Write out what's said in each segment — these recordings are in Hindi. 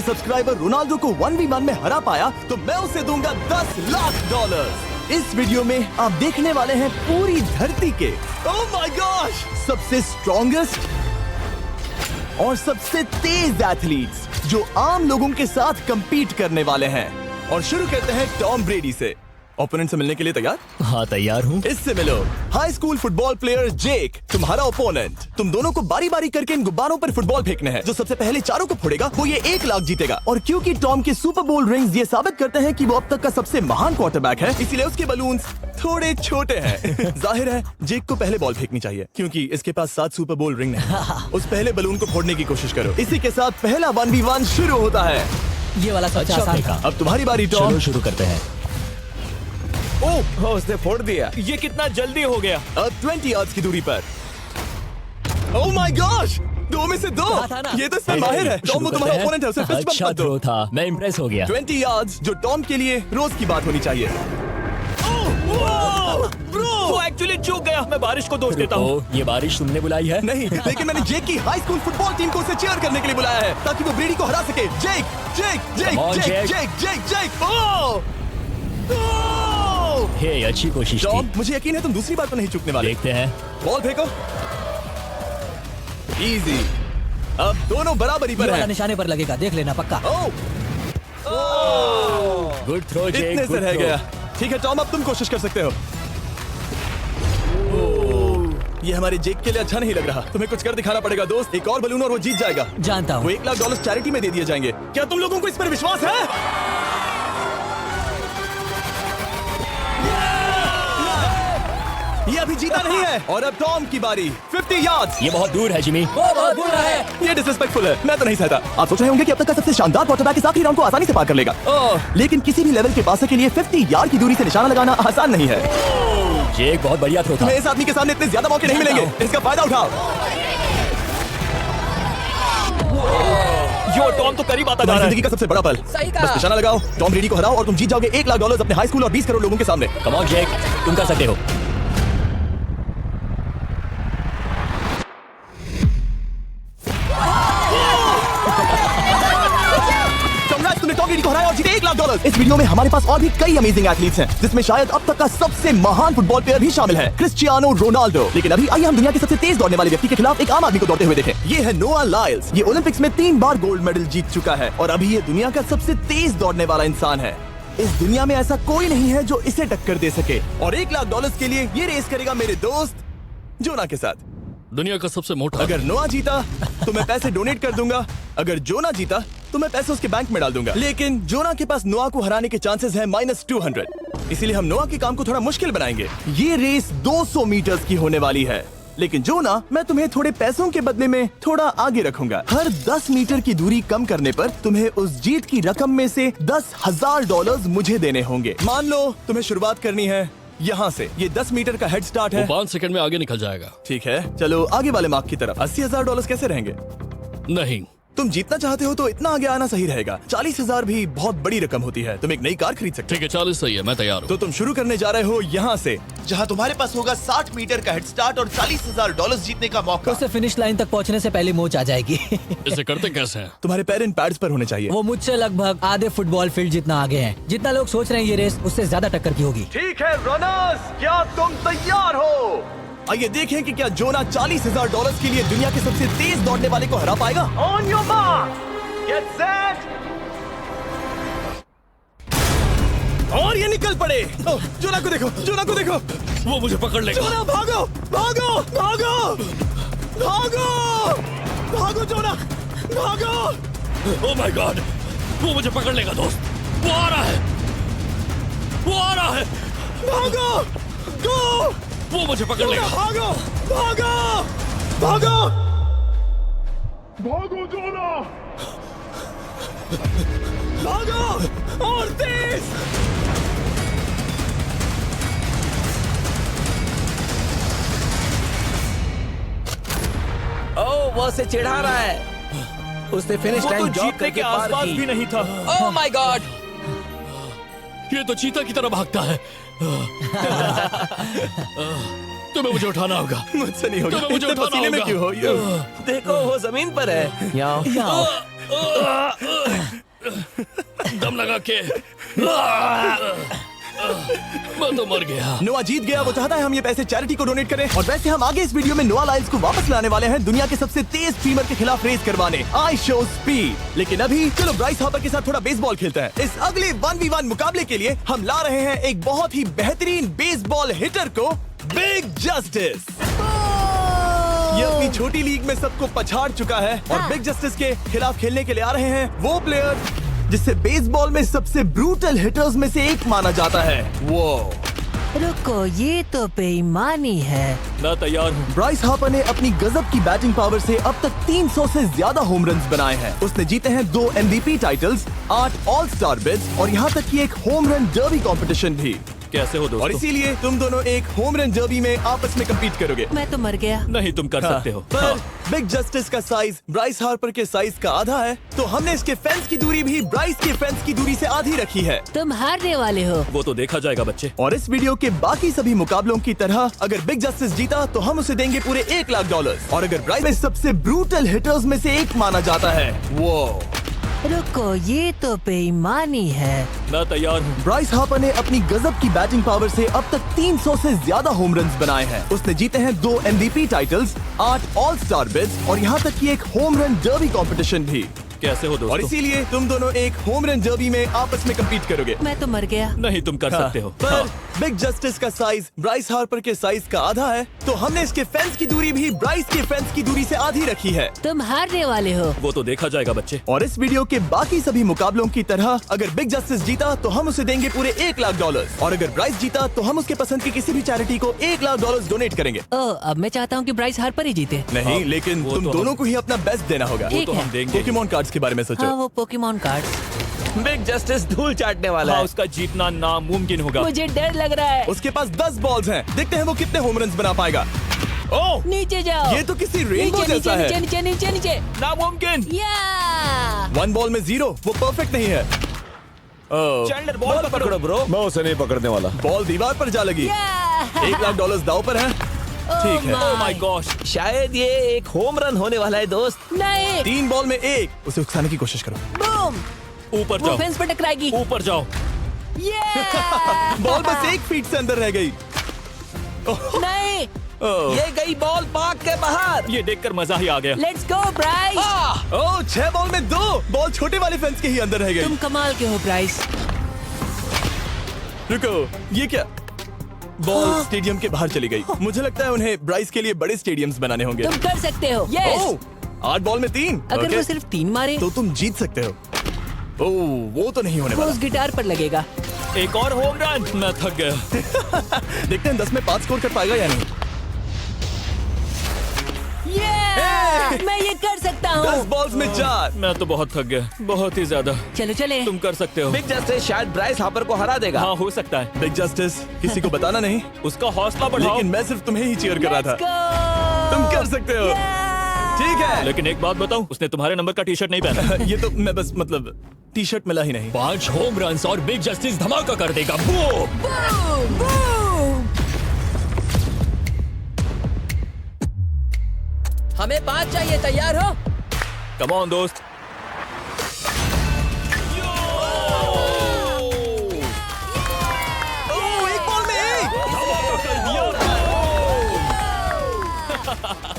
सब्सक्राइबर रोनाल्डो को 1v1 में हरा पाया तो मैं उसे दूंगा $10 लाख। इस वीडियो में आप देखने वाले हैं पूरी धरती के ओह माय गॉश सबसे स्ट्रॉन्गेस्ट और सबसे तेज एथलीट्स जो आम लोगों के साथ compete करने वाले हैं। और शुरू करते हैं टॉम ब्रेडी से। ओपोनेंट से मिलने के लिए तैयार? हाँ तैयार हूँ। इससे मिलो। हाई स्कूल फुटबॉल प्लेयर जेक तुम्हारा ओपोनेंट। तुम दोनों को बारी बारी करके इन गुब्बारों पर फुटबॉल फेंकने हैं। जो सबसे पहले चारों को फोड़ेगा वो ये 1 लाख जीतेगा। और क्योंकि टॉम के सुपर बोल रिंग्स ये साबित करते हैं कि वो अब तक का सबसे महान क्वार्टरबैक है, इसीलिए उसके बलून्स थोड़े छोटे हैं। जाहिर है जेक को पहले बॉल फेंकनी चाहिए क्योंकि इसके पास 7 सुपर बोल रिंग नहीं। उस पहले बलून को फोड़ने की कोशिश करो। इसी के साथ पहला 1v1 शुरू होता है। ये वाला सबसे आसान था। अब तुम्हारी बारी टॉम। चलो शुरू करते हैं। ओह उसने फोड़ दिया। ये कितना जल्दी हो गया। अब 20 यार्ड्स की दूरी पर। ओह माय गॉश 2 में से 2। था ना? ये तो इसमें माहिर है। टॉम वो तुम्हारा ओपोनेंट है, उसे फिस्ट बम्प अच्छा मत दो। थ्रो था, मैं इम्प्रेस हो गया। 20 यार्ड्स जो टॉम के लिए रोज की बात होनी चाहिए। वो एक्चुअली चूक गया। मैं बारिश को दोष देता हूँ। ये बारिश तुमने बुलाई है? नहीं, लेकिन मैंने जेक की हाई स्कूल फुटबॉल टीम को उसे चीयर करने के लिए बुलाया है ताकि वो ब्रेडी को हरा सके। जेक जेक जेक Come on, जेक Jake. जेक जेक जेक ओह हे अच्छी कोशिश टॉम थी। मुझे यकीन है तुम दूसरी बार तो नहीं चूकने वाले। देखते हैं। बॉल फेंको। इजी। अब दोनों बराबरी ये पर वाला हैं। निशाने पर लगेगा, देख लेना पक्का। ओह गुड थ्रो जेक, इतने से गुड रह थ्रो। गया। ठीक है टॉम अब तुम कोशिश कर सकते हो। ये हमारे जेक के लिए अच्छा नहीं लग रहा। तुम्हें कुछ कर दिखाना पड़ेगा दोस्त। एक और बलून और वो जीत जाएगा। जानता वो हूँ। $1 लाख चैरिटी में दे दिए जाएंगे। क्या तुम लोगों को इस पर विश्वास है? ये अभी जीता नहीं है। और अब टॉम की बारी। 50 यार्ड्स। ये बहुत दूर है जिमी। बहुत बुरा है। ये डिसरिस्पेक्टफुल है। मैं तो नहीं सहता। आप सोच रहे होंगे कि अब तक का सबसे शानदार क्वार्टरबैक इस आखिरी राउंड को आसानी से पार कर लेगा। लेकिन किसी भी लेवल के पासर के लिए 50 यार्ड की दूरी से निशाना लगाना आसान नहीं है। जेक बहुत बढ़िया थ्रो था। तुम्हें इस आदमी के सामने इतने ज्यादा मौके नहीं मिलेंगे। इसका फायदा उठाओ। यो टॉम तो करीब आता जा तुम्हारी रहा जिंदगी का सबसे बड़ा पल। सही कहा। बस निशाना लगाओ, टॉम ब्रेडी को हराओ और तुम जीत जाओगे $1 लाख अपने हाई स्कूल और 20 करोड़ लोगों के सामने। है। कम ऑन जेक, तुम कर सकते हो। Congrats, तुमने टॉम ब्रेडी को हराया और जीते $1 लाख। इस वीडियो में हमारे पास और भी कई अमेजिंग एथलीट्स हैं, जिसमें शायद अब तक का सबसे महान फुटबॉल प्लेयर भी शामिल है, क्रिस्टियानो रोनाल्डो। लेकिन अभी आइए हम दुनिया के सबसे तेज दौड़ने वाले व्यक्ति के खिलाफ एक आम आदमी को दौड़ते हुए देखें। ये है नोआ लाइल्स। ये ओलंपिक्स में 3 बार गोल्ड मेडल जीत चुका है और अभी ये दुनिया का सबसे तेज दौड़ने वाला इंसान है। इस दुनिया में ऐसा कोई नहीं है जो इसे टक्कर दे सके। और $1 लाख के लिए ये रेस करेगा मेरे दोस्त जोना के साथ। दुनिया का सबसे मोटा। अगर नोआ जीता तो मैं पैसे डोनेट कर दूंगा। अगर जोना जीता तो मैं पैसे उसके बैंक में डाल दूंगा। लेकिन जोना के पास नोआ को हराने के चांसेस हैं -200। इसीलिए हम नोआ के काम को थोड़ा मुश्किल बनाएंगे। ये रेस 200 मीटर्स की होने वाली है। लेकिन जोना, मैं तुम्हें थोड़े पैसों के बदले में थोड़ा आगे रखूंगा। हर 10 मीटर की दूरी कम करने पर तुम्हें उस जीत की रकम में से $10,000 मुझे देने होंगे। मान लो तुम्हें शुरुआत करनी है यहाँ से। ये 10 मीटर का हेड स्टार्ट वो है। 5 सेकंड में आगे निकल जाएगा। ठीक है, चलो आगे वाले मार्क की तरफ। $80,000 कैसे रहेंगे? नहीं, तुम जीतना चाहते हो तो इतना आगे आना सही रहेगा। 40,000 भी बहुत बड़ी रकम होती है। तुम एक नई कार खरीद सकते ठीक है 40 सही है, मैं तैयार हो। हूँ। तो तुम शुरू करने जा रहे हो यहाँ से, जहाँ तुम्हारे पास होगा 60 मीटर का हेड स्टार्ट और $40,000 जीतने का मौका। उसे फिनिश लाइन तक पहुंचने से पहले मोच आ जाएगी। इसे करते कैसे हैं? तुम्हारे पैर इन पैड्स पर होने चाहिए। वो मुझसे लगभग आधे फुटबॉल फील्ड जितना आगे हैं। जितना लोग सोच रहे हैं ये रेस उससे ज्यादा टक्कर की होगी। ठीक है रनर्स, क्या तुम तैयार हो? आइए देखें कि क्या जोना $40,000 के लिए दुनिया के सबसे तेज दौड़ने वाले को हरा पाएगा। On your mark, get set, और ये निकल पड़े। जोना को देखो, जोना को देखो। वो मुझे पकड़ लेगा। जोना भागो, भागो, भागो, भागो, भागो जोना, भागो। ओह माय गॉड, वो मुझे पकड़ लेगा दोस्त। वो आ रहा है, वो आ रहा है। भागो, गो, वो मुझे पकड़ लेगा। भागो, भागो, भागो, भागो जोना। भागो और तेज। ओह वो उसे चिढ़ा रहा है। उसने फिनिश वो तो लाइन जॉब जीतने करके के पार आसपास की। भी नहीं था। ओह माय गॉड, ये तो चीता की तरह भागता है। तुम्हें मुझे उठाना होगा। मुझसे नहीं होगा। तुम्हें मुझे इतने उठाना पसीने में होगा। क्यों हो? देखो वो जमीन पर है। यहाँ यहाँ दम लगा के मैं तो मर गया। नोआ जीत गया। वो चाहता है हम ये पैसे चैरिटी को डोनेट करें। और वैसे हम आगे इस वीडियो में नोआ लाइल्स को वापस लाने वाले हैं दुनिया के सबसे तेज स्ट्रीमर के खिलाफ रेस करवाने, आई शो स्पीड। लेकिन अभी चलो ब्राइस हापर के साथ थोड़ा बेसबॉल खेलते हैं। इस अगले 1v1 मुकाबले के लिए हम ला रहे हैं एक बहुत ही बेहतरीन बेसबॉल हिटर को, बिग जस्टिस। ये अपनी छोटी लीग में सबको पछाड़ चुका है और बिग जस्टिस के खिलाफ खेलने के लिए आ रहे हैं वो प्लेयर जिसे बेसबॉल में सबसे ब्रूटल हिटर्स में से एक माना जाता है। वो रुको, ये तो बेईमानी है। मैं तैयार हूँ। ब्राइस हापर ने अपनी गजब की बैटिंग पावर से अब तक 300 से ज्यादा होम रन्स बनाए हैं। उसने जीते हैं 2 MVP titles, 8 all star bids और यहाँ तक कि एक होम रन डर्बी कंपटीशन भी। कैसे हो और दोस्तों? इसीलिए तुम दोनों एक होम रन डर्बी में आपस में कम्पीट करोगे। मैं तो मर गया। नहीं, तुम कर सकते हो। पर बिग जस्टिस का साइज ब्राइस हार्पर के साइज का आधा है, तो हमने इसके फेंस की दूरी भी ब्राइस के फेंस की दूरी से आधी रखी है। तुम हारने वाले हो। वो तो देखा जाएगा बच्चे। और इस वीडियो के बाकी सभी मुकाबलों की तरह अगर बिग जस्टिस जीता तो हम उसे देंगे पूरे $1 लाख। और अगर ब्राइस में सबसे ब्रूटल हिटर्स में से एक माना जाता है वो रुको, ये तो बेईमानी है। मैं तैयार हूँ। ब्राइस हापर ने अपनी गजब की बैटिंग पावर से अब तक 300 से ज्यादा होम रन्स बनाए हैं। उसने जीते हैं 2 MVP titles, 8 all star bids और यहाँ तक कि एक होम रन डर्बी कंपटीशन भी। कैसे हो और दोस्तों? इसीलिए तुम दोनों एक होम रन डर्बी में आपस में कम्पीट करोगे। मैं तो मर गया। नहीं, तुम कर सकते हो। पर बिग जस्टिस का साइज ब्राइस हार्पर के साइज का आधा है, तो हमने इसके फेंस की दूरी भी ब्राइस के फेंस की दूरी से आधी रखी है। तुम हारने वाले हो। वो तो देखा जाएगा बच्चे। और इस वीडियो के बाकी सभी मुकाबलों की तरह अगर बिग जस्टिस जीता तो हम उसे देंगे पूरे $1 लाख। और अगर ब्राइस जीता तो हम उसके पसंद की किसी भी चैरिटी को $1 लाख डोनेट करेंगे। ओ, अब मैं चाहता हूँ कि ब्राइस हार्पर ही जीते। नहीं, लेकिन वो तुम तो दोनों हम- को ही अपना बेस्ट देना होगा। ठीक तो है। हम देंगे। पोकेमॉन कार्ड्स के बारे में हाँ, सोचो। वो पोकेमॉन कार्ड। बिग जस्टिस धूल चाटने वाला हाँ, है। उसका जीतना नामुमकिन होगा। मुझे डर लग रहा है। उसके पास 10 बॉल्स हैं, देखते हैं वो कितने होम रन्स बना पाएगा। ओह, नीचे जाओ। ये तो किसी रेनबो नीचे, जैसा नीचे, है। नीचे नीचे नीचे नामुमकिन। या 1 बॉल में 0, वो परफेक्ट नहीं है। चैंडलर बॉल पकड़ो ब्रो। मैं उसे नहीं पकड़ने वाला। बॉल दीवार पर जा लगी। $1 लाख दाव पर है। ठीक है। Oh my gosh. शायद ये एक होम रन होने वाला है दोस्त। नहीं। 3 बॉल में 1, उसे उकसाने की कोशिश करो। बूम। ऊपर वो जाओ। फेंस पे टकराएगी। ऊपर जाओ। बॉल बस 1 फीट से अंदर रह गई। नहीं। ये गई बॉल पार्क के बाहर। ये देखकर मजा ही आ गया। Let's go Bryce. Oh, 6 ball में 2, बॉल छोटे वाले फेंस के ही अंदर रह तुम गई। कमाल के हो ब्राइस। रुको, ये क्या? बॉल स्टेडियम के बाहर चली गई। मुझे लगता है उन्हें ब्राइस के लिए बड़े स्टेडियम्स बनाने होंगे। तुम कर सकते हो। यस। ओह, 8 बॉल में 3। अगर ओके, वो सिर्फ 3 मारे तो तुम जीत सकते हो। ओह, वो तो नहीं होने वो वाला। उस गिटार पर लगेगा। एक और होम रन। मैं थक गया। देखते हैं 10 में 5 स्कोर कर पाएगा या नहीं। मैं ये कर सकता 10 हूँ। बॉल्स में 4। मैं तो बहुत थक गया, बहुत ही ज्यादा। चलो चले। तुम कर सकते हो। बिग जस्टिस शायद ब्राइस हापर को हरा देगा। हाँ, हो सकता है। बिग जस्टिस किसी को बताना नहीं, उसका हौसला बढ़ाओ। लेकिन मैं सिर्फ तुम्हें ही चीयर कर रहा Let's था। go! तुम कर सकते हो। ठीक है। लेकिन एक बात बताऊं, उसने तुम्हारे नंबर का टी शर्ट नहीं पहना। ये तो मैं बस मतलब टी शर्ट मिला ही नहीं। 5 होम रन्स और बिग जस्टिस धमाका कर देगा। बूम। Boom! Boom! हमें 5 चाहिए। तैयार हो? कम ऑन दोस्त। ओह, 1 बॉल में 1।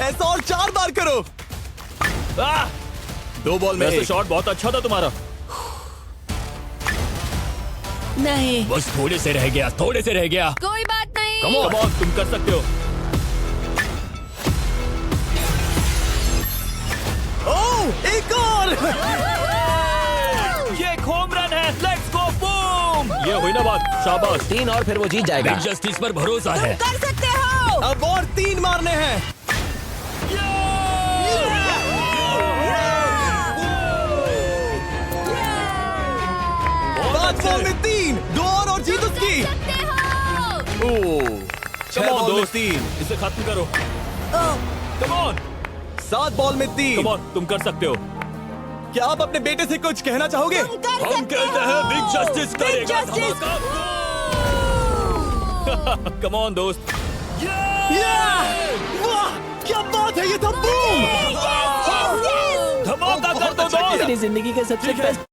ऐसा और 4 बार करो। 2 बॉल में वैसे 1। शॉट बहुत अच्छा था तुम्हारा। नहीं। बस थोड़े से रह गया, थोड़े से रह गया। कोई बात नहीं। कम ऑन, तुम कर सकते हो। ओह, एक और। ये एक होम रन है। Let's go boom. ये हुई ना बात। शाबाश। 3 और फिर वो जीत जाएगा। बिग जस्टिस पर भरोसा है। कर सकते हो। अब और 3 मारने हैं। 5 बॉल में 3, 2 और जीत उसकी। ओह, 6 बॉल में 3, इसे खत्म करो। कम ऑन, 7 बॉल में 3। कम ऑन, तुम कर सकते हो। क्या आप अपने बेटे से कुछ कहना चाहोगे? हम कहते हैं बिग जस्टिस करेगा धमाका। कम ऑन दोस्त। वाह, क्या बात है, ये था बूम। धमाका कर दो बहुत अच्छा दोस्त। किया। मेरी जिंदगी का सबसे ठीक है। बेस्ट